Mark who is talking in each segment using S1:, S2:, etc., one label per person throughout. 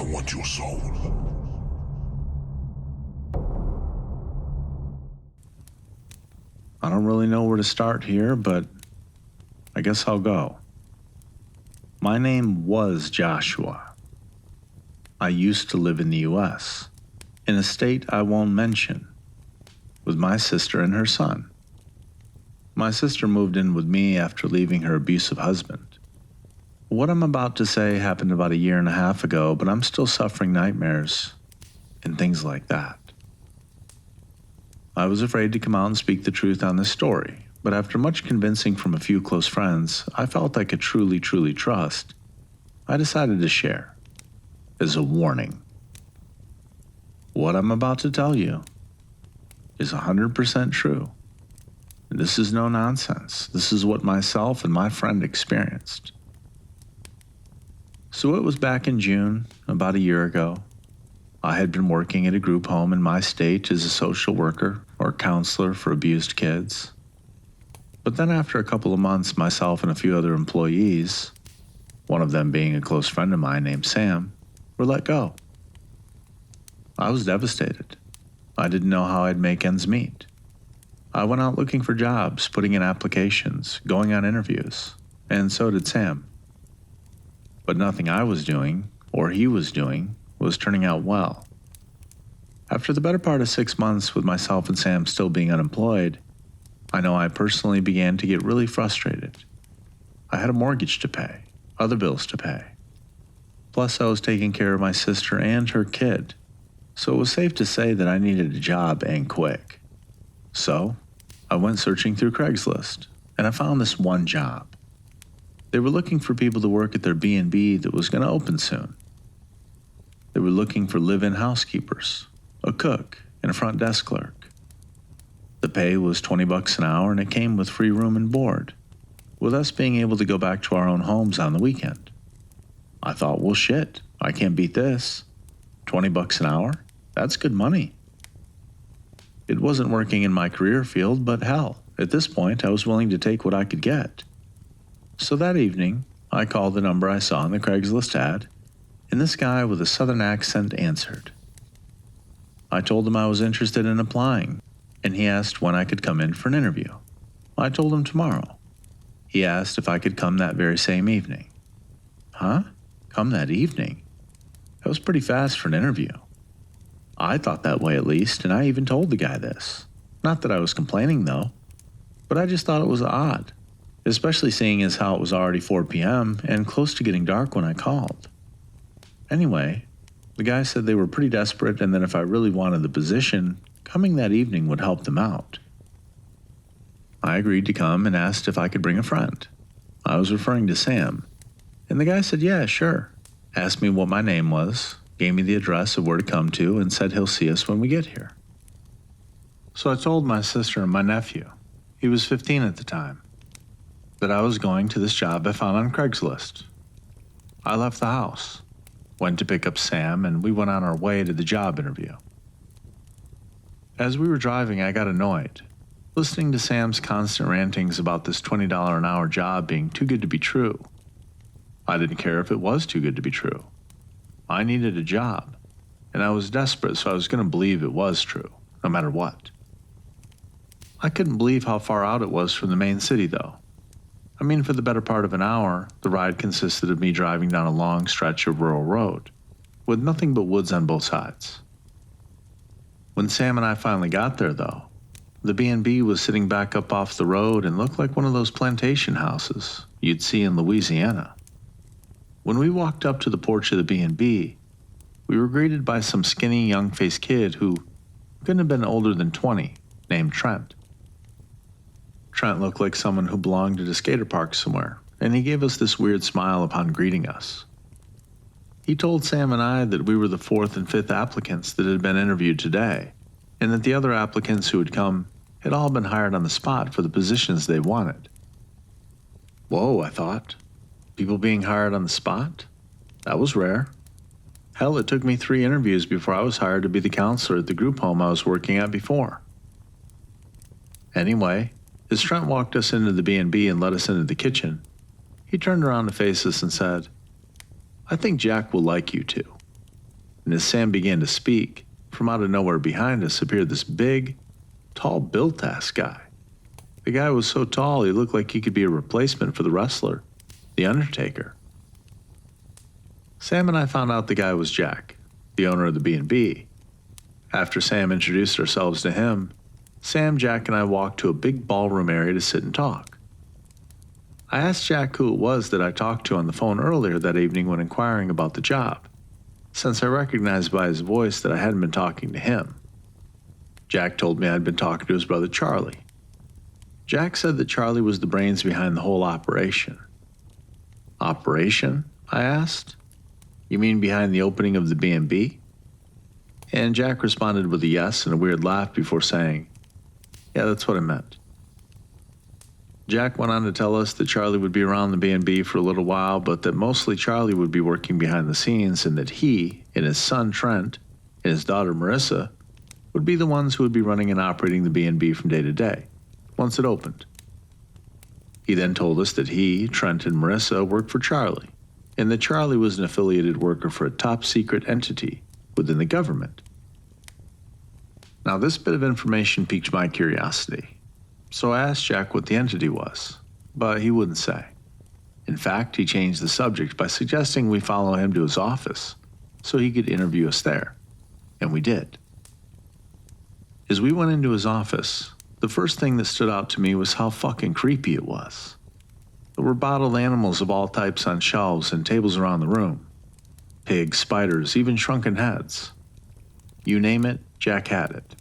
S1: want your soul.
S2: I don't really know where to start here, but I guess I'll go. My name was Joshua. I used to live in the U.S., in a state I won't mention, with my sister and her son. My sister moved in with me after leaving her abusive husband. What I'm about to say happened about 1.5 years ago, but I'm still suffering nightmares and things like that. I was afraid to come out and speak the truth on this story, but after much convincing from a few close friends I felt I could truly trust, I decided to share, as a warning. What I'm about to tell you is 100% true. This is no nonsense. This is what myself and my friend experienced. So it was back in June, about 1 year ago. I had been working at a group home in my state as a social worker or counselor for abused kids. But then after a couple of months, myself and a few other employees, one of them being a close friend of mine named Sam, were let go. I was devastated. I didn't know how I'd make ends meet. I went out looking for jobs, putting in applications, going on interviews, and so did Sam. But nothing I was doing, or he was doing, was turning out well. After the better part of 6 months with myself and Sam still being unemployed, I know I personally began to get really frustrated. I had a mortgage to pay, other bills to pay. Plus I was taking care of my sister and her kid, so it was safe to say that I needed a job and quick. So I went searching through Craigslist, and I found this one job. They were looking for people to work at their B&B that was going to open soon. They were looking for live-in housekeepers, a cook, and a front desk clerk. The pay was $20 an hour, and it came with free room and board, with us being able to go back to our own homes on the weekend. I thought, well shit, I can't beat this. $20 an hour? That's good money. It wasn't working in my career field, but hell, at this point I was willing to take what I could get. So that evening, I called the number I saw in the Craigslist ad, and this guy with a southern accent answered. I told him I was interested in applying, and he asked when I could come in for an interview. I told him tomorrow. He asked if I could come that very same evening. Huh? Come that evening? That was pretty fast for an interview. I thought that way at least, and I even told the guy this. Not that I was complaining though, but I just thought it was odd, especially seeing as how it was already 4 p.m. and close to getting dark when I called. Anyway, the guy said they were pretty desperate and that if I really wanted the position, coming that evening would help them out. I agreed to come and asked if I could bring a friend. I was referring to Sam, and the guy said yeah, sure. Asked me what my name was, gave me the address of where to come to, and said he'll see us when we get here. So I told my sister and my nephew, he was 15 at the time, that I was going to this job I found on Craigslist. I left the house, went to pick up Sam, and we went on our way to the job interview. As we were driving, I got annoyed, listening to Sam's constant rantings about this $20 an hour job being too good to be true. I didn't care if it was too good to be true. I needed a job, and I was desperate, so I was going to believe it was true, no matter what. I couldn't believe how far out it was from the main city, though. I mean, for the better part of an hour, the ride consisted of me driving down a long stretch of rural road, with nothing but woods on both sides. When Sam and I finally got there, though, the B&B was sitting back up off the road and looked like one of those plantation houses you'd see in Louisiana. When we walked up to the porch of the B&B, we were greeted by some skinny, young-faced kid who couldn't have been older than 20, named Trent. Trent looked like someone who belonged at a skater park somewhere, and he gave us this weird smile upon greeting us. He told Sam and I that we were the 4th and 5th applicants that had been interviewed today, and that the other applicants who had come had all been hired on the spot for the positions they wanted. Whoa, I thought. People being hired on the spot? That was rare. Hell, it took me 3 interviews before I was hired to be the counselor at the group home I was working at before. Anyway, as Trent walked us into the B&B and led us into the kitchen, he turned around to face us and said, "I think Jack will like you too. And as Sam began to speak, from out of nowhere behind us appeared this big, tall built-ass guy. The guy was so tall he looked like he could be a replacement for the wrestler, The Undertaker. Sam and I found out the guy was Jack, the owner of the B&B. After Sam introduced ourselves to him, Sam, Jack, and I walked to a big ballroom area to sit and talk. I asked Jack who it was that I talked to on the phone earlier that evening when inquiring about the job, since I recognized by his voice that I hadn't been talking to him. Jack told me I'd been talking to his brother Charlie. Jack said that Charlie was the brains behind the whole operation. Operation? I asked. You mean behind the opening of the B&B? And Jack responded with a yes and a weird laugh before saying, yeah, that's what I meant. Jack went on to tell us that Charlie would be around the B&B for a little while, but that mostly Charlie would be working behind the scenes and that he and his son Trent and his daughter Marissa would be the ones who would be running and operating the B&B from day to day, once it opened. He then told us that he, Trent, and Marissa worked for Charlie, and that Charlie was an affiliated worker for a top-secret entity within the government. Now, this bit of information piqued my curiosity. So I asked Jack what the entity was, but he wouldn't say. In fact, he changed the subject by suggesting we follow him to his office so he could interview us there, and we did. As we went into his office, the first thing that stood out to me was how fucking creepy it was. There were bottled animals of all types on shelves and tables around the room. Pigs, spiders, even shrunken heads. You name it, Jack had it.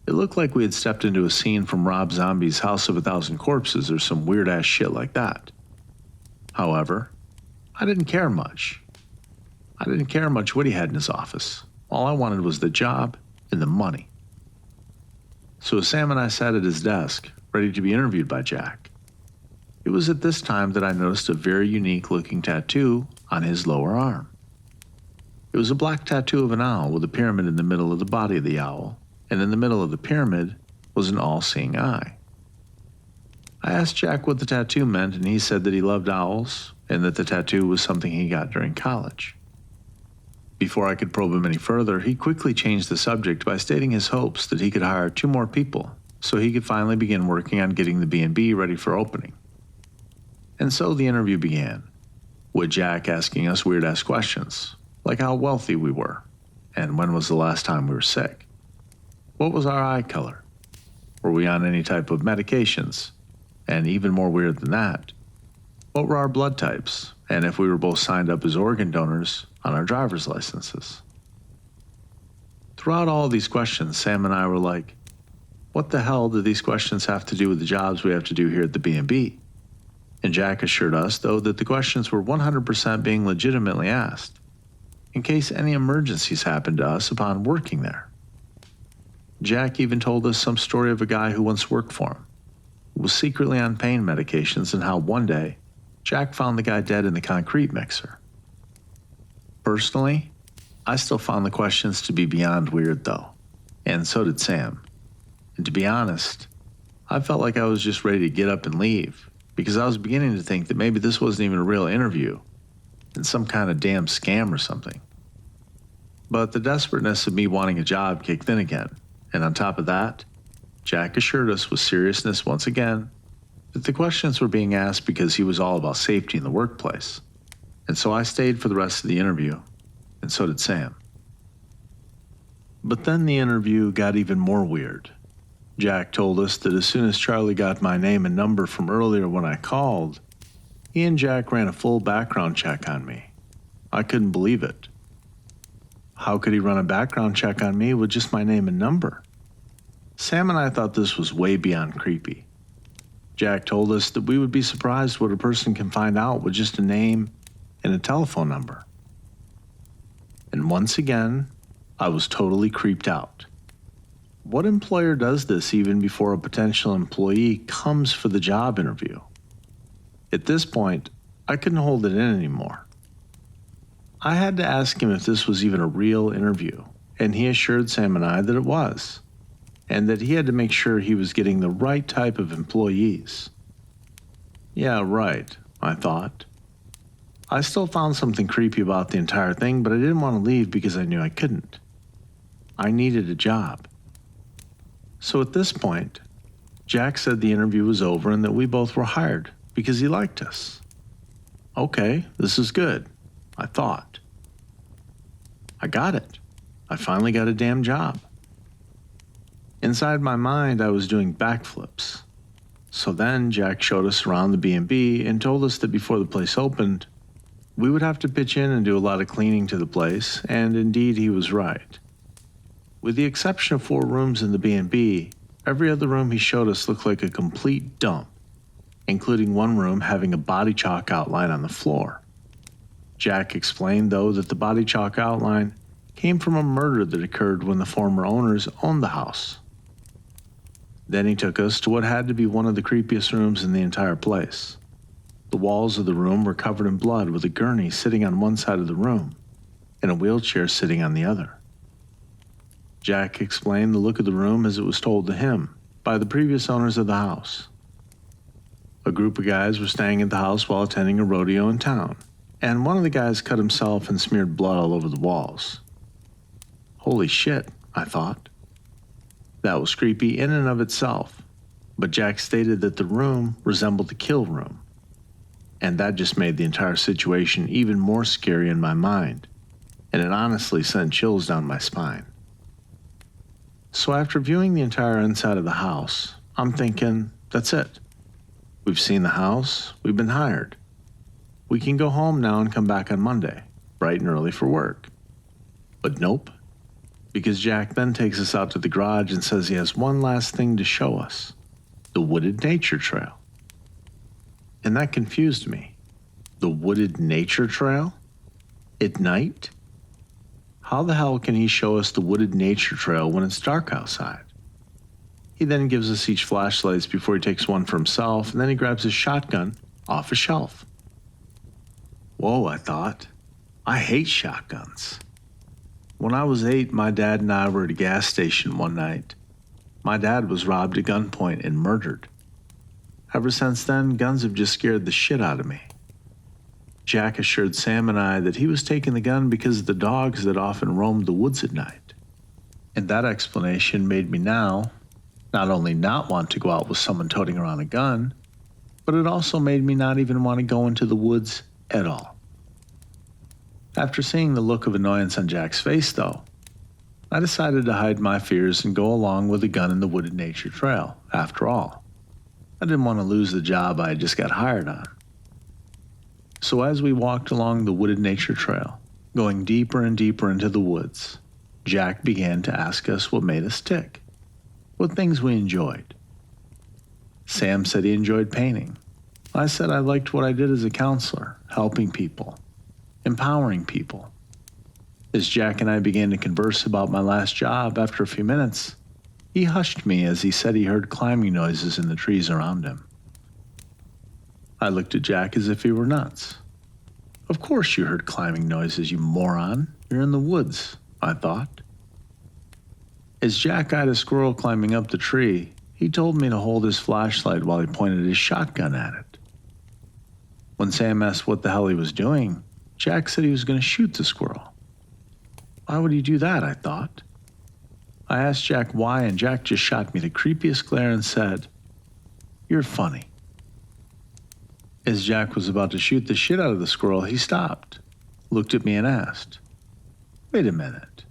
S2: It looked like we had stepped into a scene from Rob Zombie's House of a Thousand Corpses or some weird-ass shit like that. However, I didn't care much. I didn't care much what he had in his office. All I wanted was the job and the money. So as Sam and I sat at his desk, ready to be interviewed by Jack, it was at this time that I noticed a very unique-looking tattoo on his lower arm. It was a black tattoo of an owl with a pyramid in the middle of the body of the owl, and in the middle of the pyramid was an all-seeing eye. I asked Jack what the tattoo meant, and he said that he loved owls and that the tattoo was something he got during college. Before I could probe him any further, he quickly changed the subject by stating his hopes that he could hire 2 more people so he could finally begin working on getting the B&B ready for opening. And so the interview began, with Jack asking us weird-ass questions, like how wealthy we were, and when was the last time we were sick. What was our eye color? Were we on any type of medications? And even more weird than that, what were our blood types? And if we were both signed up as organ donors on our driver's licenses? Throughout all of these questions, Sam and I were like, what the hell do these questions have to do with the jobs we have to do here at the B&B? And Jack assured us, though, that the questions were 100% being legitimately asked, in case any emergencies happened to us upon working there. Jack even told us some story of a guy who once worked for him, who was secretly on pain medications, and how one day, Jack found the guy dead in the concrete mixer. Personally, I still found the questions to be beyond weird, though, and so did Sam. And to be honest, I felt like I was just ready to get up and leave, because I was beginning to think that maybe this wasn't even a real interview, and some kind of damn scam or something. But the desperateness of me wanting a job kicked in again. And on top of that, Jack assured us with seriousness once again that the questions were being asked because he was all about safety in the workplace. And so I stayed for the rest of the interview, and so did Sam. But then the interview got even more weird. Jack told us that as soon as Charlie got my name and number from earlier when I called, he and Jack ran a full background check on me. I couldn't believe it. How could he run a background check on me with just my name and number? Sam and I thought this was way beyond creepy. Jack told us that we would be surprised what a person can find out with just a name and a telephone number. And once again, I was totally creeped out. What employer does this even before a potential employee comes for the job interview? At this point, I couldn't hold it in anymore. I had to ask him if this was even a real interview, and he assured Sam and I that it was, and that he had to make sure he was getting the right type of employees. Yeah, right, I thought. I still found something creepy about the entire thing, but I didn't want to leave because I knew I couldn't. I needed a job. So at this point, Jack said the interview was over and that we both were hired because he liked us. Okay, this is good, I thought. I got it. I finally got a damn job. Inside my mind, I was doing backflips. So then Jack showed us around the B&B and told us that before the place opened, we would have to pitch in and do a lot of cleaning to the place, and indeed he was right. With the exception of 4 rooms in the B&B, every other room he showed us looked like a complete dump, including one room having a body chalk outline on the floor. Jack explained, though, that the body chalk outline came from a murder that occurred when the former owners owned the house. Then he took us to what had to be one of the creepiest rooms in the entire place. The walls of the room were covered in blood, with a gurney sitting on one side of the room and a wheelchair sitting on the other. Jack explained the look of the room as it was told to him by the previous owners of the house. A group of guys were staying at the house while attending a rodeo in town, and one of the guys cut himself and smeared blood all over the walls. Holy shit, I thought. That was creepy in and of itself, but Jack stated that the room resembled the kill room, and that just made the entire situation even more scary in my mind, and it honestly sent chills down my spine. So after viewing the entire inside of the house, I'm thinking, that's it. We've seen the house, we've been hired. We can go home now and come back on Monday, bright and early for work. But nope, because Jack then takes us out to the garage and says he has one last thing to show us, the wooded nature trail. And that confused me. The wooded nature trail? At night? How the hell can he show us the wooded nature trail when it's dark outside? He then gives us each flashlights before he takes one for himself, and then he grabs his shotgun off a shelf. Whoa, I thought. I hate shotguns. When I was 8, my dad and I were at a gas station one night. My dad was robbed at gunpoint and murdered. Ever since then, guns have just scared the shit out of me. Jack assured Sam and I that he was taking the gun because of the dogs that often roamed the woods at night. And that explanation made me now not only not want to go out with someone toting around a gun, but it also made me not even want to go into the woods at all. After seeing the look of annoyance on Jack's face, though, I decided to hide my fears and go along with the gun in the wooded nature trail. After all, I didn't want to lose the job I had just got hired on. So as we walked along the wooded nature trail, going deeper and deeper into the woods, Jack began to ask us what made us tick, what things we enjoyed. Sam said he enjoyed painting. I said I liked what I did as a counselor, helping people, empowering people. As Jack and I began to converse about my last job, after a few minutes, he hushed me as he said he heard climbing noises in the trees around him. I looked at Jack as if he were nuts. Of course you heard climbing noises, you moron. You're in the woods, I thought. As Jack eyed a squirrel climbing up the tree, he told me to hold his flashlight while he pointed his shotgun at it. When Sam asked what the hell he was doing, Jack said he was going to shoot the squirrel. Why would he do that, I thought. I asked Jack why, and Jack just shot me the creepiest glare and said, "You're funny." As Jack was about to shoot the shit out of the squirrel, he stopped, looked at me and asked, "Wait a minute.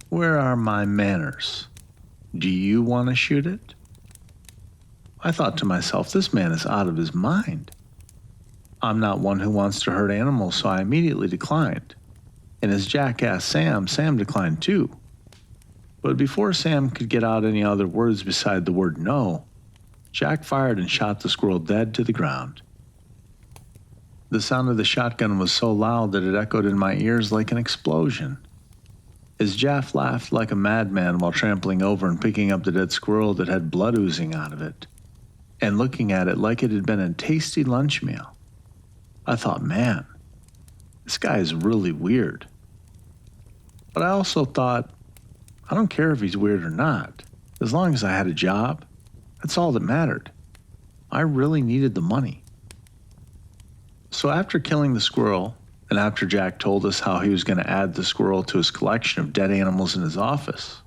S2: Where are my manners? Do you want to shoot it?" I thought to myself, this man is out of his mind. I'm not one who wants to hurt animals, so I immediately declined. And as Jack asked Sam, Sam declined too. But before Sam could get out any other words beside the word no, Jack fired and shot the squirrel dead to the ground. The sound of the shotgun was so loud that it echoed in my ears like an explosion. As Jack laughed like a madman while trampling over and picking up the dead squirrel that had blood oozing out of it, and looking at it like it had been a tasty lunch meal, I thought, man, this guy is really weird. But I also thought, I don't care if he's weird or not. As long as I had a job, that's all that mattered. I really needed the money. So after killing the squirrel, and after Jack told us how he was going to add the squirrel to his collection of dead animals in his office,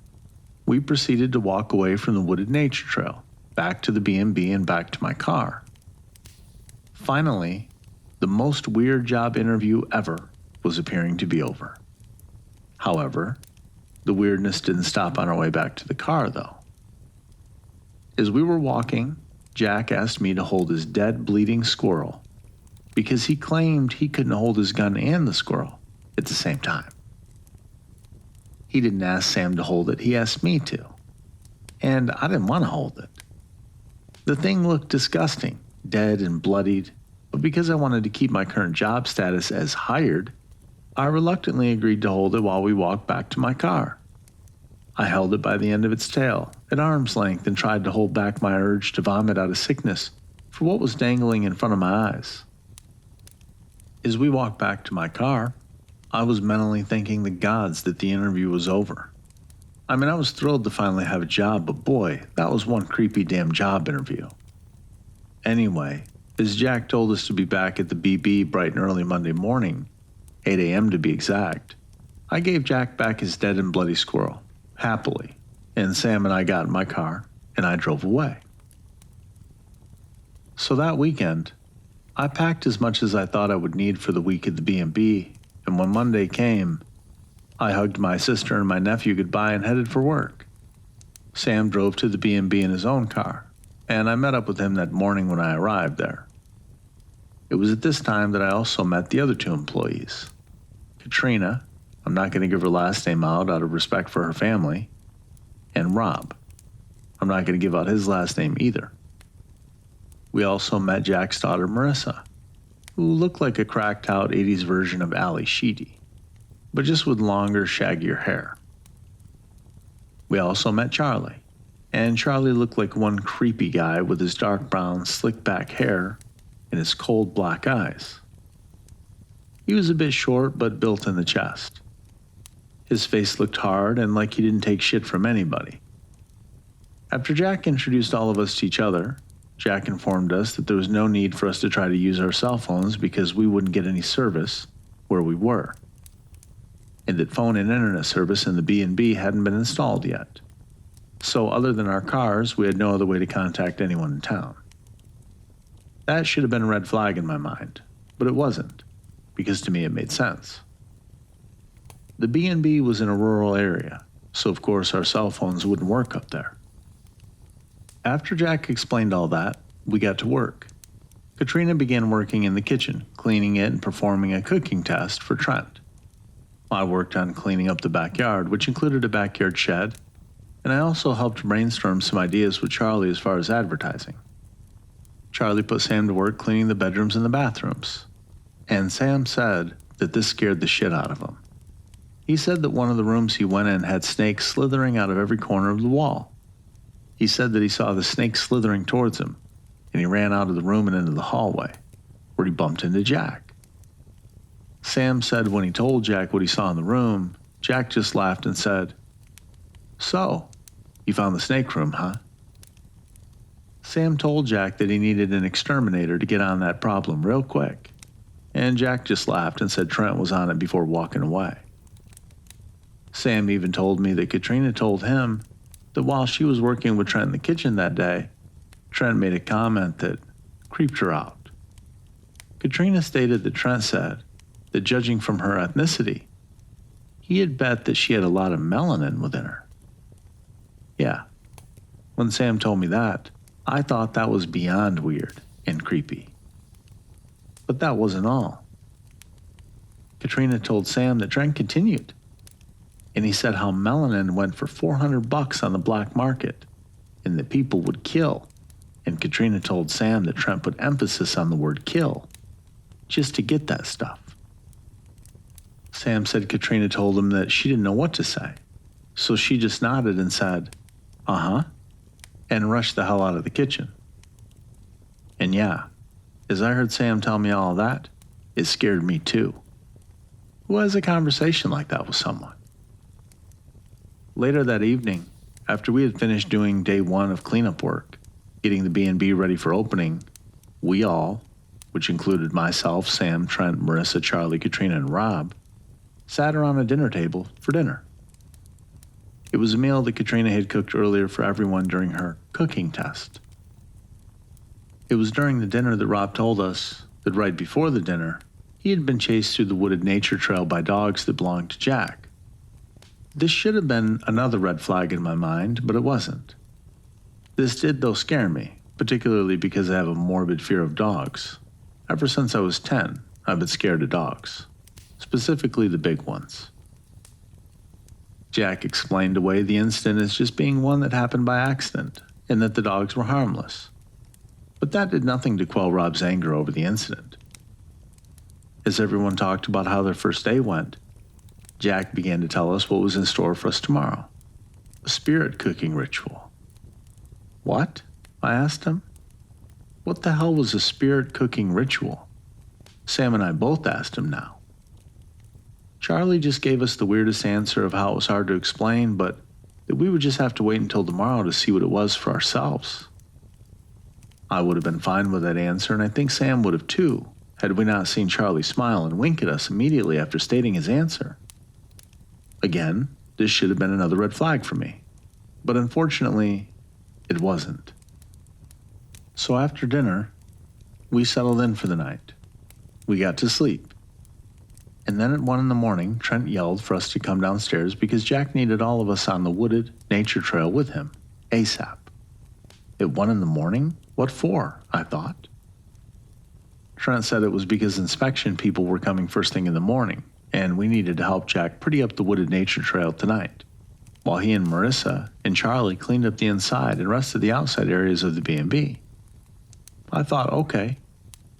S2: we proceeded to walk away from the wooded nature trail, back to the B&B and back to my car. Finally, the most weird job interview ever was appearing to be over. However, the weirdness didn't stop on our way back to the car, though. As we were walking, Jack asked me to hold his dead, bleeding squirrel because he claimed he couldn't hold his gun and the squirrel at the same time. He didn't ask Sam to hold it, he asked me to. And I didn't want to hold it. The thing looked disgusting, dead and bloodied, but because I wanted to keep my current job status as hired, I reluctantly agreed to hold it while we walked back to my car. I held it by the end of its tail, at arm's length, and tried to hold back my urge to vomit out of sickness for what was dangling in front of my eyes. As we walked back to my car, I was mentally thanking the gods that the interview was over. I mean, I was thrilled to finally have a job, but boy, that was one creepy damn job interview. Anyway, as Jack told us to be back at the BB bright and early Monday morning, 8 a.m. to be exact, I gave Jack back his dead and bloody squirrel, happily, and Sam and I got in my car, and I drove away. So that weekend, I packed as much as I thought I would need for the week at the B&B, and when Monday came, I hugged my sister and my nephew goodbye and headed for work. Sam drove to the B&B in his own car, and I met up with him that morning when I arrived there. It was at this time that I also met the other two employees. Katrina, I'm not going to give her last name out of respect for her family, and Rob. I'm not going to give out his last name either. We also met Jack's daughter, Marissa, who looked like a cracked-out 80s version of Ali Sheedy, but just with longer, shaggier hair. We also met Charlie, and Charlie looked like one creepy guy with his dark brown, slick-back hair and his cold black eyes. He was a bit short, but built in the chest. His face looked hard and like he didn't take shit from anybody. After Jack introduced all of us to each other, Jack informed us that there was no need for us to try to use our cell phones because we wouldn't get any service where we were, and that phone and internet service in the B&B hadn't been installed yet. So other than our cars, we had no other way to contact anyone in town. That should have been a red flag in my mind, but it wasn't, because to me it made sense. The B&B was in a rural area, so of course our cell phones wouldn't work up there. After Jack explained all that, we got to work. Katrina began working in the kitchen, cleaning it and performing a cooking test for Trent. I worked on cleaning up the backyard, which included a backyard shed, and I also helped brainstorm some ideas with Charlie as far as advertising. Charlie put Sam to work cleaning the bedrooms and the bathrooms, and Sam said that this scared the shit out of him. He said that one of the rooms he went in had snakes slithering out of every corner of the wall. He said that he saw the snake slithering towards him, and he ran out of the room and into the hallway, where he bumped into Jack. Sam said when he told Jack what he saw in the room, Jack just laughed and said, "So, you found the snake room, huh?" Sam told Jack that he needed an exterminator to get on that problem real quick, and Jack just laughed and said Trent was on it before walking away. Sam even told me that Katrina told him that while she was working with Trent in the kitchen that day, Trent made a comment that creeped her out. Katrina stated that Trent said that judging from her ethnicity, he had bet that she had a lot of melanin within her. Yeah, when Sam told me that, I thought that was beyond weird and creepy. But that wasn't all. Katrina told Sam that Trent continued, and he said how melanin went for $400 on the black market, and that people would kill. And Katrina told Sam that Trent put emphasis on the word kill, just to get that stuff. Sam said Katrina told him that she didn't know what to say, so she just nodded and said, "Uh-huh," and rushed the hell out of the kitchen. And yeah, as I heard Sam tell me all of that, it scared me too. Who has a conversation like that with someone? Later that evening, after we had finished doing day one of cleanup work, getting the B&B ready for opening, we all, which included myself, Sam, Trent, Marissa, Charlie, Katrina, and Rob, sat around a dinner table for dinner. It was a meal that Katrina had cooked earlier for everyone during her cooking test. It was during the dinner that Rob told us that right before the dinner, he had been chased through the wooded nature trail by dogs that belonged to Jack. This should have been another red flag in my mind, but it wasn't. This did, though, scare me, particularly because I have a morbid fear of dogs. Ever since I was 10, I've been scared of dogs, specifically the big ones. Jack explained away the incident as just being one that happened by accident, and that the dogs were harmless. But that did nothing to quell Rob's anger over the incident. As everyone talked about how their first day went, Jack began to tell us what was in store for us tomorrow. A spirit cooking ritual. What? I asked him. What the hell was a spirit cooking ritual? Sam and I both asked him now. Charlie just gave us the weirdest answer of how it was hard to explain, but that we would just have to wait until tomorrow to see what it was for ourselves. I would have been fine with that answer, and I think Sam would have too, had we not seen Charlie smile and wink at us immediately after stating his answer. Again, this should have been another red flag for me, but unfortunately, it wasn't. So after dinner, we settled in for the night. We got to sleep. And then at 1 a.m, Trent yelled for us to come downstairs because Jack needed all of us on the wooded nature trail with him, ASAP. At 1 a.m? What for? I thought. Trent said it was because inspection people were coming first thing in the morning, and we needed to help Jack pretty up the wooded nature trail tonight, while he and Marissa and Charlie cleaned up the inside and rest of the outside areas of the B&B. I thought, okay,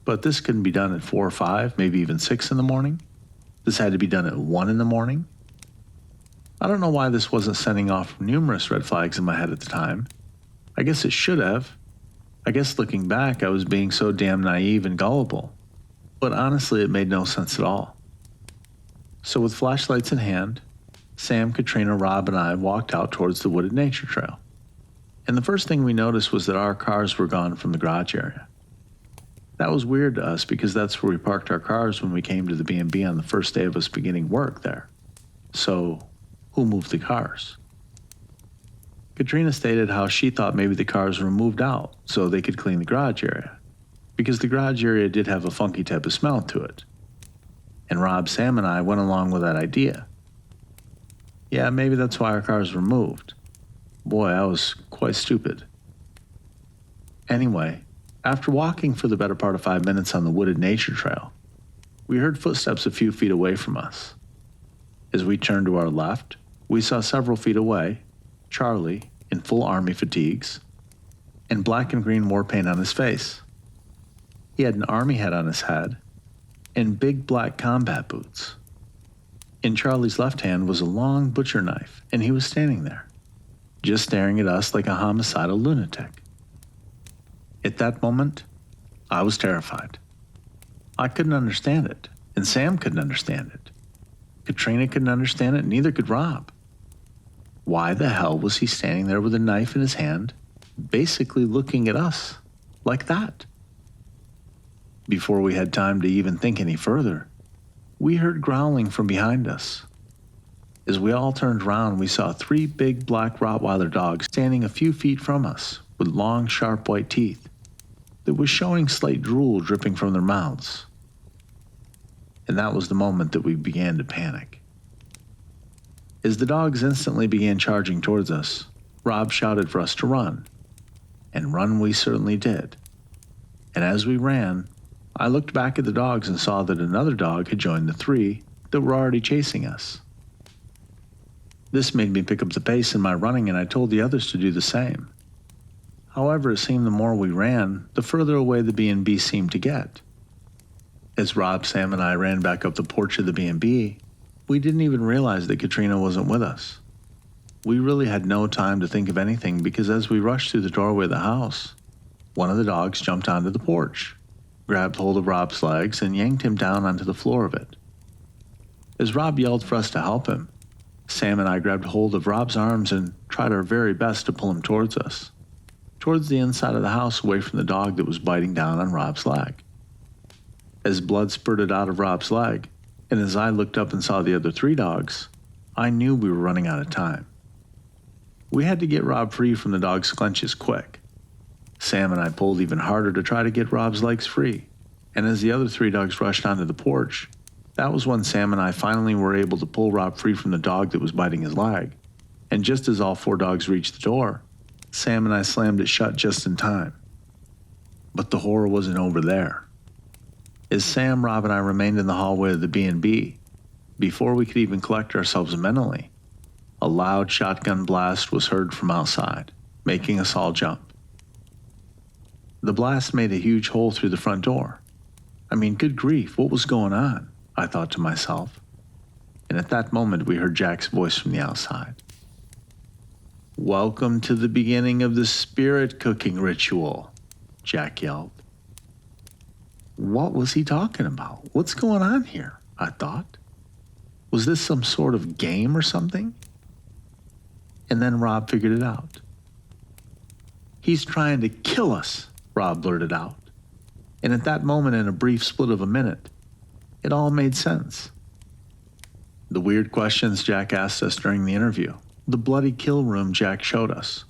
S2: but this couldn't be done at 4 or 5, maybe even 6 in the morning. This had to be done at 1 a.m. I don't know why this wasn't sending off numerous red flags in my head at the time. I guess it should have. I guess looking back, I was being so damn naive and gullible. But honestly, it made no sense at all. So with flashlights in hand, Sam, Katrina, Rob, and I walked out towards the wooded nature trail. And the first thing we noticed was that our cars were gone from the garage area. That was weird to us because that's where we parked our cars when we came to the B&B on the first day of us beginning work there. So, who moved the cars? Katrina stated how she thought maybe the cars were moved out so they could clean the garage area, because the garage area did have a funky type of smell to it. And Rob, Sam, and I went along with that idea. Yeah, maybe that's why our cars were moved. Boy, I was quite stupid. Anyway, after walking for the better part of 5 minutes on the wooded nature trail, we heard footsteps a few feet away from us. As we turned to our left, we saw several feet away Charlie in full army fatigues and black and green war paint on his face. He had an army hat on his head and big black combat boots. In Charlie's left hand was a long butcher knife, and he was standing there, just staring at us like a homicidal lunatic. At that moment, I was terrified. I couldn't understand it, and Sam couldn't understand it. Katrina couldn't understand it, neither could Rob. Why the hell was he standing there with a knife in his hand, basically looking at us like that? Before we had time to even think any further, we heard growling from behind us. As we all turned around, we saw 3 big black Rottweiler dogs standing a few feet from us with long, sharp white teeth that was showing slight drool dripping from their mouths. And that was the moment that we began to panic. As the dogs instantly began charging towards us, Rob shouted for us to run. And run we certainly did. And as we ran, I looked back at the dogs and saw that another dog had joined the 3 that were already chasing us. This made me pick up the pace in my running, and I told the others to do the same. However, it seemed the more we ran, the further away the B&B seemed to get. As Rob, Sam, and I ran back up the porch of the B&B, we didn't even realize that Katrina wasn't with us. We really had no time to think of anything because as we rushed through the doorway of the house, one of the dogs jumped onto the porch, grabbed hold of Rob's legs, and yanked him down onto the floor of it. As Rob yelled for us to help him, Sam and I grabbed hold of Rob's arms and tried our very best to pull him towards us, towards the inside of the house away from the dog that was biting down on Rob's leg. as blood spurted out of Rob's leg, and as I looked up and saw the other 3 dogs, I knew we were running out of time. We had to get Rob free from the dog's clenches quick. Sam and I pulled even harder to try to get Rob's legs free, and as the other 3 dogs rushed onto the porch, that was when Sam and I finally were able to pull Rob free from the dog that was biting his leg, and just as all 4 dogs reached the door, Sam and I slammed it shut just in time. But the horror wasn't over there. As Sam, Rob, and I remained in the hallway of the B&B, before we could even collect ourselves mentally, a loud shotgun blast was heard from outside, making us all jump. The blast made a huge hole through the front door. I mean, good grief, what was going on? I thought to myself. And at that moment, we heard Jack's voice from the outside. "Welcome to the beginning of the spirit cooking ritual," Jack yelled. What was he talking about? What's going on here? I thought. Was this some sort of game or something? And then Rob figured it out. "He's trying to kill us," Rob blurted out. And at that moment, in a brief split of a minute, it all made sense. The weird questions Jack asked us during the interview, the bloody kill room Jack showed us,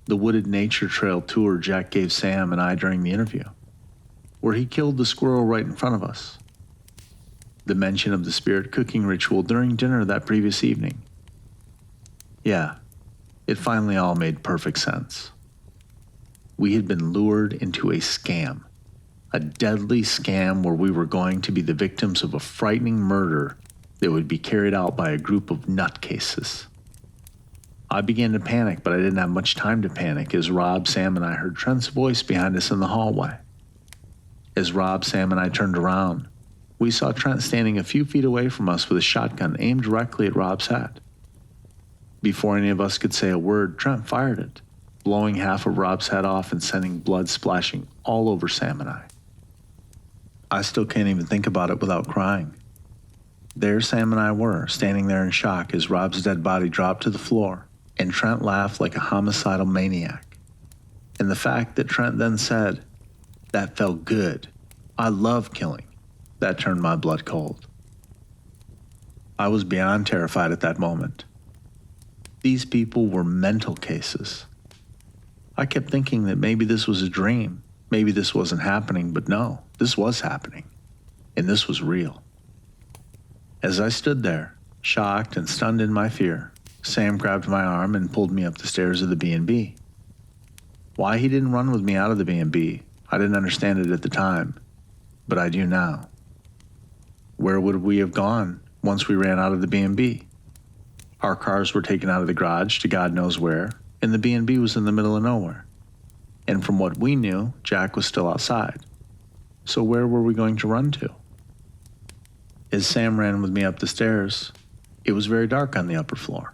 S2: the wooded nature trail tour Jack gave Sam and I during the interview, where he killed the squirrel right in front of us, the mention of the spirit cooking ritual during dinner that previous evening. Yeah, it finally all made perfect sense. We had been lured into a scam, a deadly scam where we were going to be the victims of a frightening murder that would be carried out by a group of nutcases. I began to panic, but I didn't have much time to panic as Rob, Sam, and I heard Trent's voice behind us in the hallway. As Rob, Sam, and I turned around, we saw Trent standing a few feet away from us with a shotgun aimed directly at Rob's head. Before any of us could say a word, Trent fired it, blowing half of Rob's head off and sending blood splashing all over Sam and I. I still can't even think about it without crying. There Sam and I were, standing there in shock as Rob's dead body dropped to the floor, and Trent laughed like a homicidal maniac. And the fact that Trent then said, "That felt good. I love killing," that turned my blood cold. I was beyond terrified at that moment. These people were mental cases. I kept thinking that maybe this was a dream, maybe this wasn't happening, but no, this was happening, and this was real. As I stood there, shocked and stunned in my fear, Sam grabbed my arm and pulled me up the stairs of the B&B. Why he didn't run with me out of the B&B, I didn't understand it at the time, but I do now. Where would we have gone once we ran out of the B&B? Our cars were taken out of the garage to God knows where, and the B&B was in the middle of nowhere. And from what we knew, Jack was still outside. So where were we going to run to? As Sam ran with me up the stairs, it was very dark on the upper floor,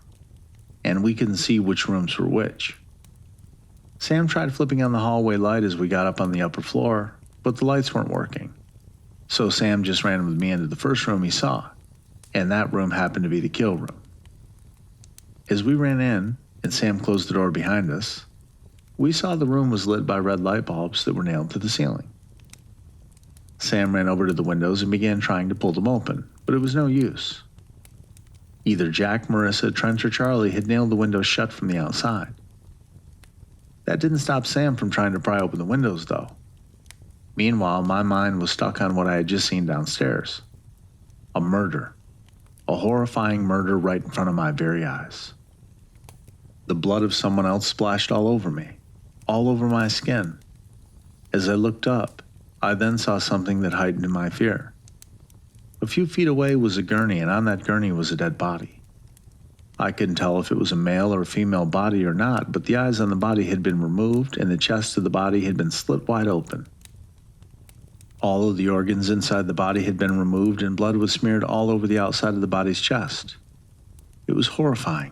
S2: and we couldn't see which rooms were which. Sam tried flipping on the hallway light as we got up on the upper floor, but the lights weren't working. So Sam just ran with me into the first room he saw, and that room happened to be the kill room. As we ran in, and Sam closed the door behind us, we saw the room was lit by red light bulbs that were nailed to the ceiling. Sam ran over to the windows and began trying to pull them open, but it was no use. Either Jack, Marissa, Trent, or Charlie had nailed the windows shut from the outside. That didn't stop Sam from trying to pry open the windows, though. Meanwhile, my mind was stuck on what I had just seen downstairs. A murder. A horrifying murder right in front of my very eyes. The blood of someone else splashed all over me, all over my skin. As I looked up, I then saw something that heightened my fear. A few feet away was a gurney, and on that gurney was a dead body. I couldn't tell if it was a male or a female body or not, but the eyes on the body had been removed and the chest of the body had been slit wide open. All of the organs inside the body had been removed and blood was smeared all over the outside of the body's chest. It was horrifying.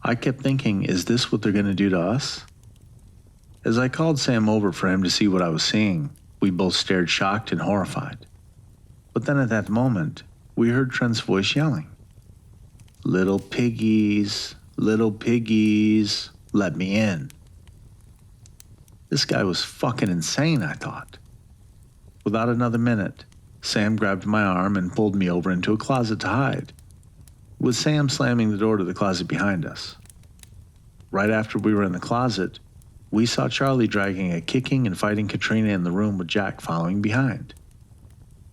S2: I kept thinking, is this what they're going to do to us? As I called Sam over for him to see what I was seeing, we both stared shocked and horrified. But then at that moment, we heard Trent's voice yelling, little piggies, let me in." This guy was fucking insane, I thought. without another minute, Sam grabbed my arm and pulled me over into a closet to hide, with Sam slamming the door to the closet behind us. Right after we were in the closet, we saw Charlie dragging a kicking and fighting Katrina in the room with Jack following behind.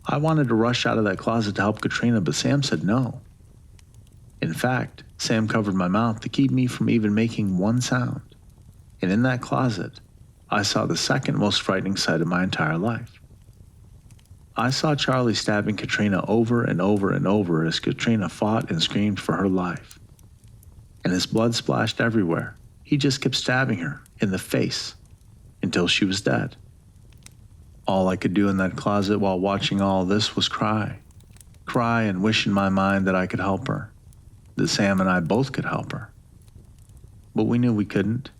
S2: I wanted to rush out of that closet to help Katrina, but Sam said no. In fact, Sam covered my mouth to keep me from even making one sound. And in that closet, I saw the second most frightening sight of my entire life. I saw Charlie stabbing Katrina over and over and over as Katrina fought and screamed for her life. And his blood splashed everywhere. He just kept stabbing her in the face until she was dead. All I could do in that closet while watching all this was cry. Cry and wish in my mind that I could help her, that Sam and I both could help her. But we knew we couldn't.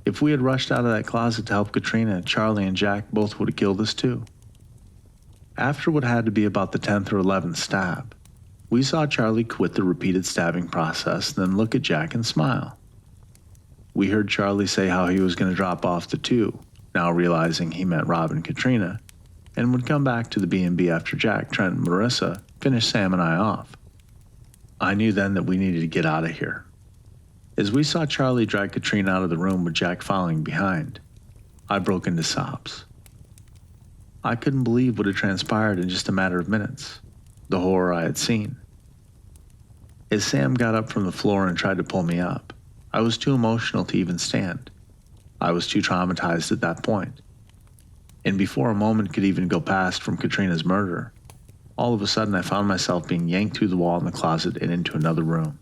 S2: If we had rushed out of that closet to help Katrina, Charlie and Jack both would have killed us too. After what had to be about the 10th or 11th stab, we saw Charlie quit the repeated stabbing process, then look at Jack and smile. We heard Charlie say how he was going to drop off the two, now realizing he meant Rob and Katrina, and would come back to the B&B after Jack, Trent, and Marissa finished Sam and I off. I knew then that we needed to get out of here. As we saw Charlie drag Katrina out of the room with Jack following behind, I broke into sobs. I couldn't believe what had transpired in just a matter of minutes, the horror I had seen. As Sam got up from the floor and tried to pull me up, I was too emotional to even stand. I was too traumatized at that point. And before a moment could even go past from Katrina's murder, all of a sudden I found myself being yanked through the wall in the closet and into another room.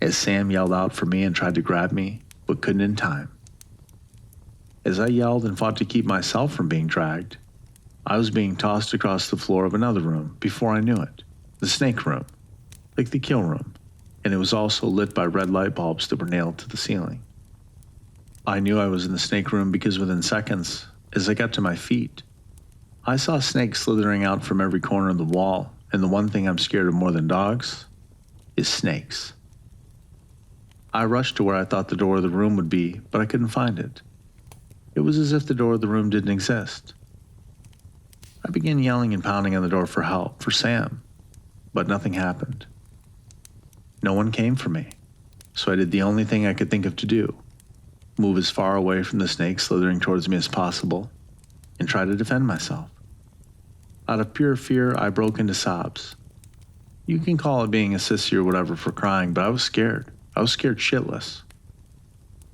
S2: As Sam yelled out for me and tried to grab me, but couldn't in time. As I yelled and fought to keep myself from being dragged, I was being tossed across the floor of another room before I knew it, the snake room, like the kill room, and it was also lit by red light bulbs that were nailed to the ceiling. I knew I was in the snake room because within seconds, as I got to my feet, I saw snakes slithering out from every corner of the wall, and the one thing I'm scared of more than dogs is snakes. I rushed to where I thought the door of the room would be, but I couldn't find it. It was as if the door of the room didn't exist. I began yelling and pounding on the door for help, for Sam, but nothing happened. No one came for me, so I did the only thing I could think of to do, move as far away from the snake slithering towards me as possible, and try to defend myself. Out of pure fear, I broke into sobs. You can call it being a sissy or whatever for crying, but I was scared. I was scared shitless.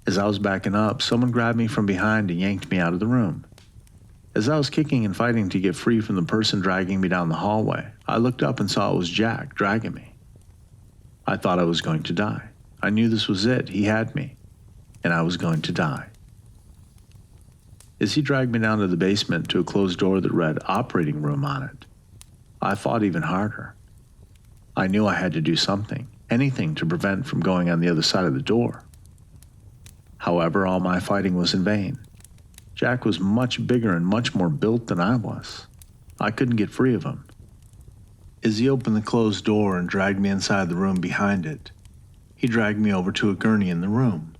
S2: As I was backing up, someone grabbed me from behind and yanked me out of the room. As I was kicking and fighting to get free from the person dragging me down the hallway, I looked up and saw it was Jack dragging me. I thought I was going to die. I knew this was it. He had me, and I was going to die. As he dragged me down to the basement to a closed door that read operating room on it, I fought even harder. I knew I had to do something, anything to prevent from going on the other side of the door. However, all my fighting was in vain. Jack was much bigger and much more built than I was. I couldn't get free of him. As he opened the closed door and dragged me inside the room behind it, he dragged me over to a gurney in the room.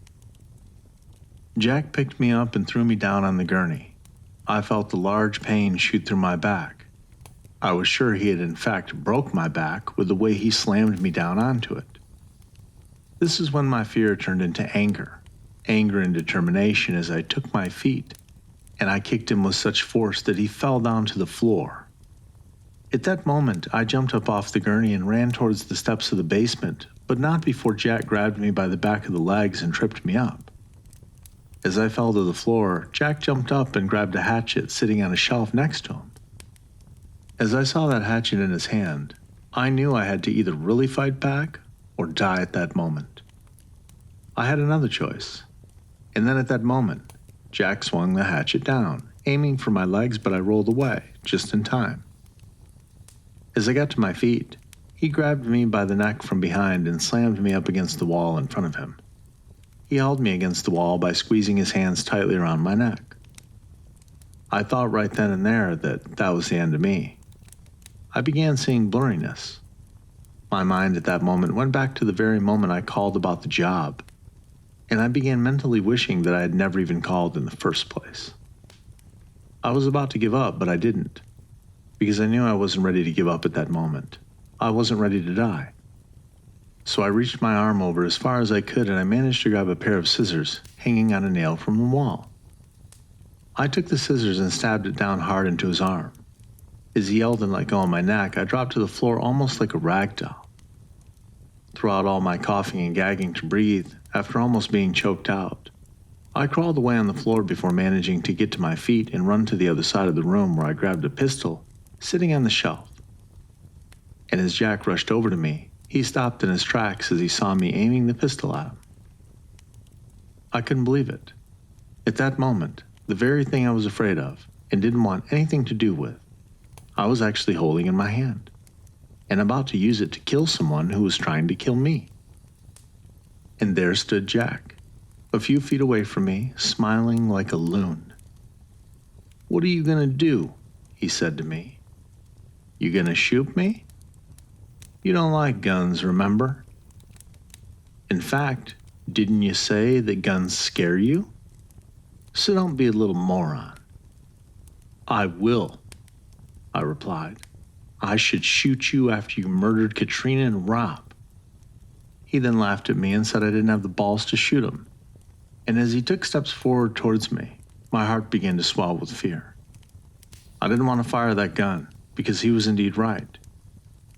S2: Jack picked me up and threw me down on the gurney. I felt a large pain shoot through my back. I was sure he had in fact broke my back with the way he slammed me down onto it. This is when my fear turned into anger and determination as I took my feet and I kicked him with such force that he fell down to the floor. At that moment, I jumped up off the gurney and ran towards the steps of the basement, but not before Jack grabbed me by the back of the legs and tripped me up. As I fell to the floor, Jack jumped up and grabbed a hatchet sitting on a shelf next to him. As I saw that hatchet in his hand, I knew I had to either really fight back or die at that moment. I had another choice, and then at that moment, Jack swung the hatchet down, aiming for my legs, but I rolled away, just in time. As I got to my feet, he grabbed me by the neck from behind and slammed me up against the wall in front of him. He held me against the wall by squeezing his hands tightly around my neck. I thought right then and there that that was the end of me. I began seeing blurriness. My mind at that moment went back to the very moment I called about the job, and I began mentally wishing that I had never even called in the first place. I was about to give up, but I didn't, because I knew I wasn't ready to give up at that moment. I wasn't ready to die. So I reached my arm over as far as I could, and I managed to grab a pair of scissors hanging on a nail from the wall. I took the scissors and stabbed it down hard into his arm. As he yelled and let go of my neck, I dropped to the floor almost like a rag doll. Throughout all my coughing and gagging to breathe, after almost being choked out, I crawled away on the floor before managing to get to my feet and run to the other side of the room, where I grabbed a pistol sitting on the shelf. And as Jack rushed over to me, he stopped in his tracks as he saw me aiming the pistol at him. I couldn't believe it. At that moment, the very thing I was afraid of and didn't want anything to do with, I was actually holding in my hand and about to use it to kill someone who was trying to kill me. And there stood Jack, a few feet away from me, smiling like a loon. "What are you gonna do?" he said to me. "You gonna shoot me? You don't like guns, remember? In fact, didn't you say that guns scare you? So don't be a little moron." "I will," I replied. "I should shoot you after you murdered Katrina and Rob." He then laughed at me and said I didn't have the balls to shoot him. And as he took steps forward towards me, my heart began to swell with fear. I didn't want to fire that gun, because he was indeed right.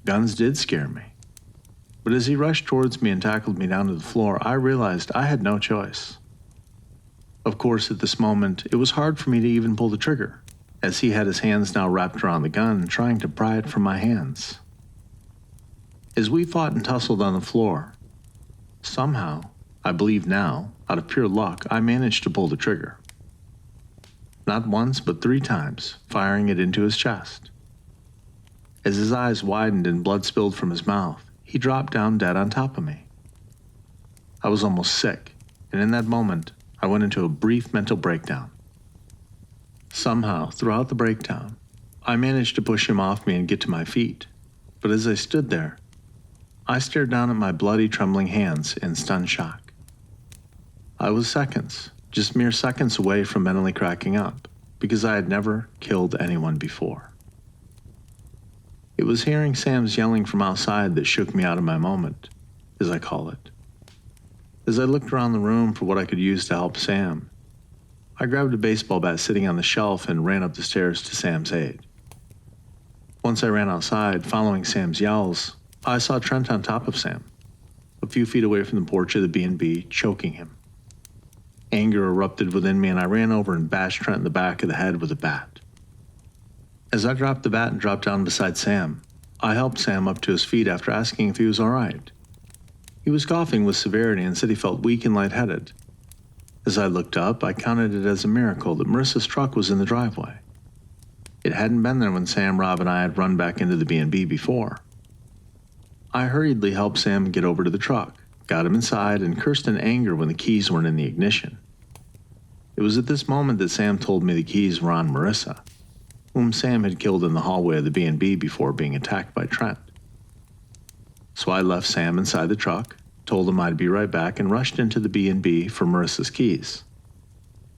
S2: Guns did scare me. But as he rushed towards me and tackled me down to the floor, I realized I had no choice. Of course, at this moment, it was hard for me to even pull the trigger, as he had his hands now wrapped around the gun, trying to pry it from my hands. As we fought and tussled on the floor, somehow, I believe now, out of pure luck, I managed to pull the trigger. Not once, but 3 times, firing it into his chest. As his eyes widened and blood spilled from his mouth, he dropped down dead on top of me. I was almost sick, and in that moment, I went into a brief mental breakdown. Somehow, throughout the breakdown, I managed to push him off me and get to my feet, but as I stood there, I stared down at my bloody, trembling hands in stunned shock. I was seconds, just mere seconds away from mentally cracking up, because I had never killed anyone before. It was hearing Sam's yelling from outside that shook me out of my moment, as I call it. As I looked around the room for what I could use to help Sam, I grabbed a baseball bat sitting on the shelf and ran up the stairs to Sam's aid. Once I ran outside, following Sam's yells, I saw Trent on top of Sam, a few feet away from the porch of the B&B, choking him. Anger erupted within me, and I ran over and bashed Trent in the back of the head with a bat. As I dropped the bat and dropped down beside Sam, I helped Sam up to his feet after asking if he was all right. He was coughing with severity and said he felt weak and lightheaded. As I looked up, I counted it as a miracle that Marissa's truck was in the driveway. It hadn't been there when Sam, Rob, and I had run back into the B&B before. I hurriedly helped Sam get over to the truck, got him inside, and cursed in anger when the keys weren't in the ignition. It was at this moment that Sam told me the keys were on Marissa, whom Sam had killed in the hallway of the B&B before being attacked by Trent. So I left Sam inside the truck, told him I'd be right back, and rushed into the B&B for Marissa's keys.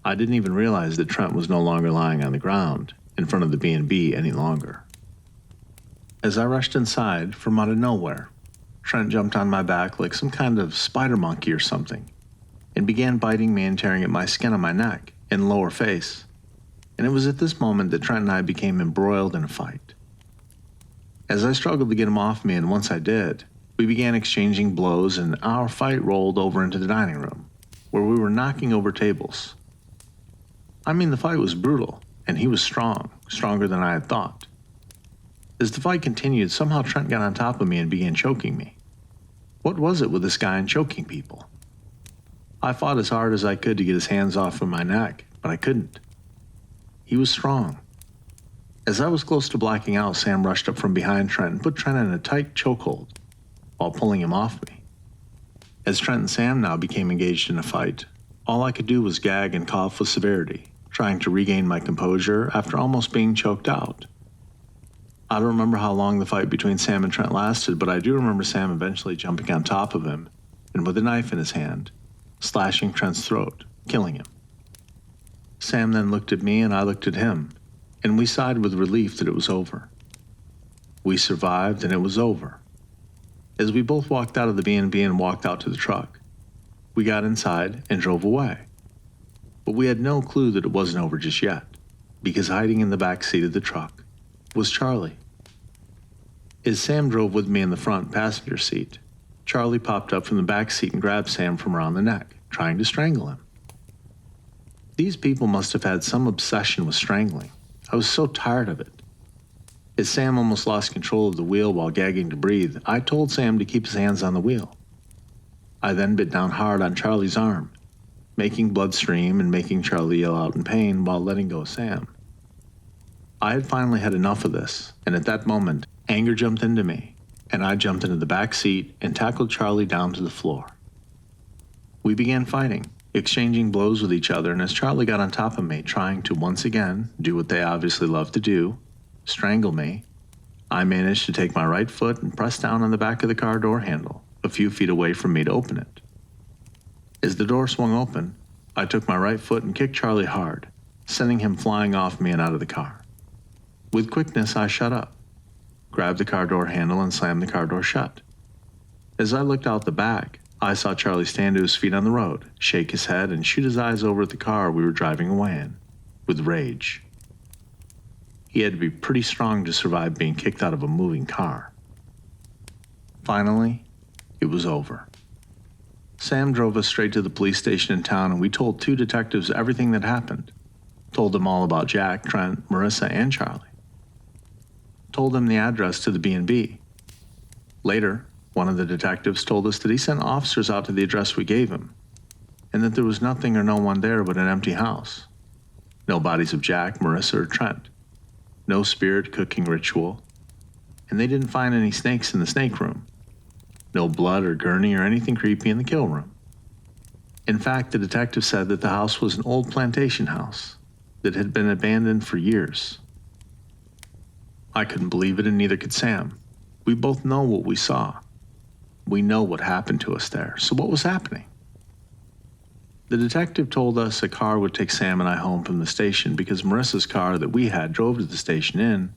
S2: I didn't even realize that Trent was no longer lying on the ground in front of the B&B any longer. As I rushed inside, from out of nowhere, Trent jumped on my back like some kind of spider monkey or something, and began biting me and tearing at my skin on my neck and lower face. And it was at this moment that Trent and I became embroiled in a fight. As I struggled to get him off me, and once I did, we began exchanging blows, and our fight rolled over into the dining room, where we were knocking over tables. I mean, the fight was brutal, and he was strong, stronger than I had thought. As the fight continued, somehow Trent got on top of me and began choking me. What was it with this guy and choking people? I fought as hard as I could to get his hands off of my neck, but I couldn't. He was strong. As I was close to blacking out, Sam rushed up from behind Trent and put Trent in a tight chokehold while pulling him off me. As Trent and Sam now became engaged in a fight, all I could do was gag and cough with severity, trying to regain my composure after almost being choked out. I don't remember how long the fight between Sam and Trent lasted, but I do remember Sam eventually jumping on top of him and with a knife in his hand, slashing Trent's throat, killing him. Sam then looked at me and I looked at him, and we sighed with relief that it was over. We survived, and it was over. As we both walked out of the B&B and walked out to the truck, we got inside and drove away. But we had no clue that it wasn't over just yet, because hiding in the back seat of the truck was Charlie. As Sam drove with me in the front passenger seat, Charlie popped up from the back seat and grabbed Sam from around the neck, trying to strangle him. These people must have had some obsession with strangling. I was so tired of it. As Sam almost lost control of the wheel while gagging to breathe, I told Sam to keep his hands on the wheel. I then bit down hard on Charlie's arm, making blood stream and making Charlie yell out in pain while letting go of Sam. I had finally had enough of this, and at that moment, anger jumped into me, and I jumped into the back seat and tackled Charlie down to the floor. We began fighting, exchanging blows with each other, and as Charlie got on top of me, trying to once again do what they obviously love to do, strangle me, I managed to take my right foot and press down on the back of the car door handle, a few feet away from me to open it. As the door swung open, I took my right foot and kicked Charlie hard, sending him flying off me and out of the car. With quickness, I shut up, grabbed the car door handle and slammed the car door shut. As I looked out the back, I saw Charlie stand to his feet on the road, shake his head, and shoot his eyes over at the car we were driving away in, with rage. He had to be pretty strong to survive being kicked out of a moving car. Finally, it was over. Sam drove us straight to the police station in town, and we told 2 detectives everything that happened. Told them all about Jack, Trent, Marissa, and Charlie. Told them the address to the B&B. Later, one of the detectives told us that he sent officers out to the address we gave him, and that there was nothing or no one there but an empty house. No bodies of Jack, Marissa, or Trent. No spirit cooking ritual, and they didn't find any snakes in the snake room. No blood or gurney or anything creepy in the kill room. In fact, the detective said that the house was an old plantation house that had been abandoned for years. I couldn't believe it, and neither could Sam. We both know what we saw. We know what happened to us there. So what was happening? The detective told us a car would take Sam and I home from the station because Marissa's car that we had drove to the station in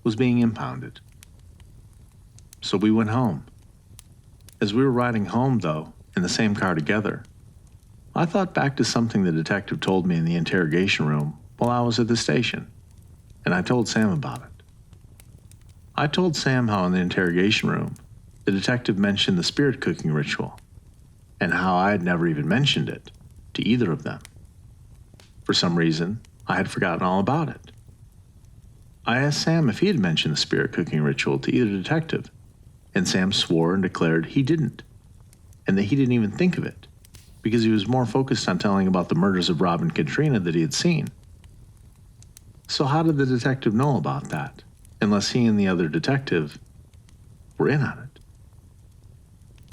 S2: was being impounded. So we went home. As we were riding home, though, in the same car together, I thought back to something the detective told me in the interrogation room while I was at the station, and I told Sam about it. I told Sam how in the interrogation room, the detective mentioned the spirit cooking ritual, and how I had never even mentioned it to either of them. For some reason, I had forgotten all about it. I asked Sam if he had mentioned the spirit cooking ritual to either detective, and Sam swore and declared he didn't, and that he didn't even think of it, because he was more focused on telling about the murders of Rob and Katrina that he had seen. So how did the detective know about that, unless he and the other detective were in on it?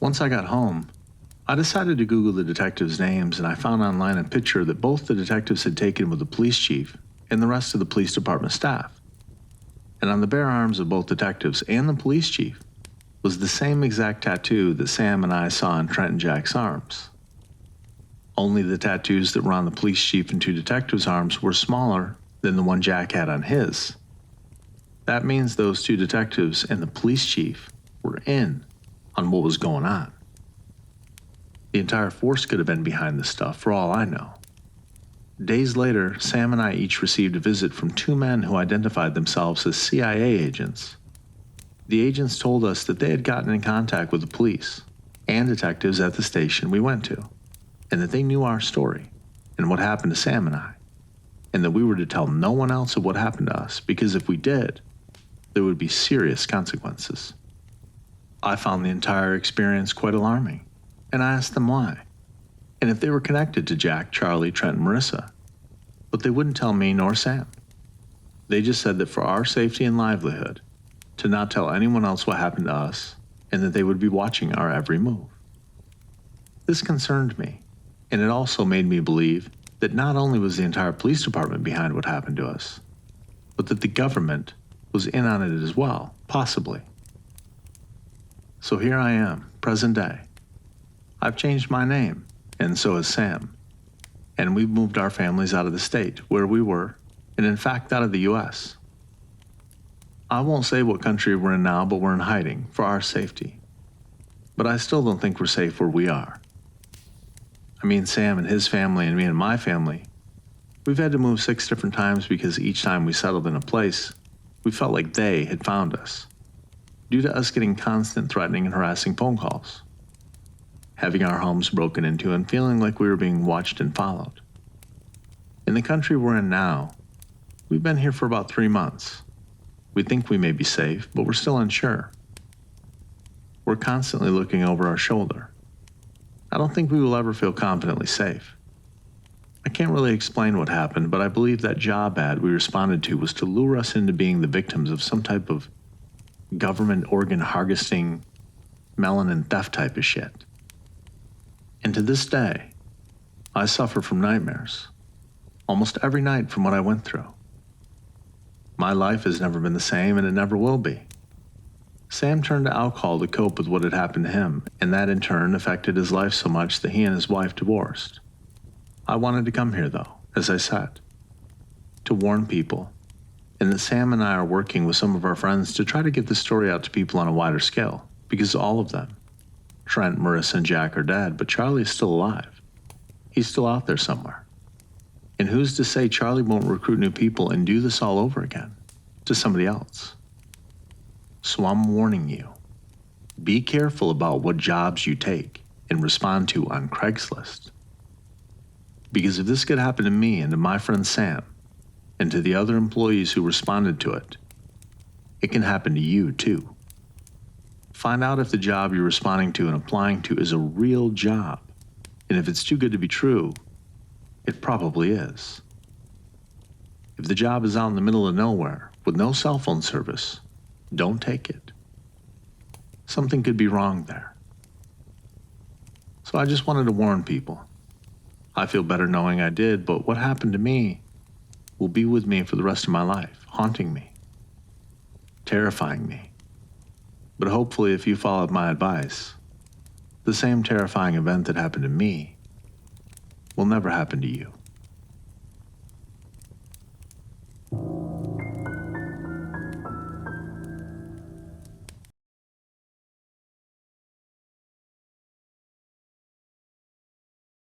S2: Once I got home, I decided to Google the detectives' names, and I found online a picture that both the detectives had taken with the police chief and the rest of the police department staff. And on the bare arms of both detectives and the police chief was the same exact tattoo that Sam and I saw on Trent and Jack's arms. Only the tattoos that were on the police chief and 2 detectives' arms were smaller than the one Jack had on his. That means those 2 detectives and the police chief were in on what was going on. The entire force could have been behind this stuff, for all I know. Days later, Sam and I each received a visit from 2 men who identified themselves as CIA agents. The agents told us that they had gotten in contact with the police and detectives at the station we went to, and that they knew our story and what happened to Sam and I, and that we were to tell no one else of what happened to us, because if we did, there would be serious consequences. I found the entire experience quite alarming, and I asked them why, and if they were connected to Jack, Charlie, Trent, and Marissa, but they wouldn't tell me nor Sam. They just said that for our safety and livelihood, to not tell anyone else what happened to us, and that they would be watching our every move. This concerned me, and it also made me believe that not only was the entire police department behind what happened to us, but that the government was in on it as well, possibly. So here I am, present day. I've changed my name, and so has Sam. And we've moved our families out of the state where we were and in fact out of the US. I won't say what country we're in now, but we're in hiding for our safety. But I still don't think we're safe where we are. I mean, Sam and his family and me and my family, we've had to move 6 different times because each time we settled in a place, we felt like they had found us, due to us getting constant threatening and harassing phone calls, having our homes broken into, and feeling like we were being watched and followed. In the country we're in now, we've been here for about 3 months. We think we may be safe, but we're still unsure. We're constantly looking over our shoulder. I don't think we will ever feel confidently safe. I can't really explain what happened, but I believe that job ad we responded to was to lure us into being the victims of some type of government organ harvesting, melanin theft type of shit. And to this day, I suffer from nightmares, almost every night from what I went through. My life has never been the same, and it never will be. Sam turned to alcohol to cope with what had happened to him, and that in turn affected his life so much that he and his wife divorced. I wanted to come here though, as I said, to warn people, and that Sam and I are working with some of our friends to try to get this story out to people on a wider scale, because all of them, Trent, Marissa, and Jack, are dead, but Charlie is still alive. He's still out there somewhere. And who's to say Charlie won't recruit new people and do this all over again, to somebody else? So I'm warning you, be careful about what jobs you take and respond to on Craigslist. Because if this could happen to me and to my friend Sam, and to the other employees who responded to it, it can happen to you too. Find out if the job you're responding to and applying to is a real job, and if it's too good to be true, it probably is. If the job is out in the middle of nowhere with no cell phone service, don't take it. Something could be wrong there. So I just wanted to warn people. I feel better knowing I did, but what happened to me will be with me for the rest of my life, haunting me, terrifying me. But hopefully, if you followed my advice, the same terrifying event that happened to me will never happen to you.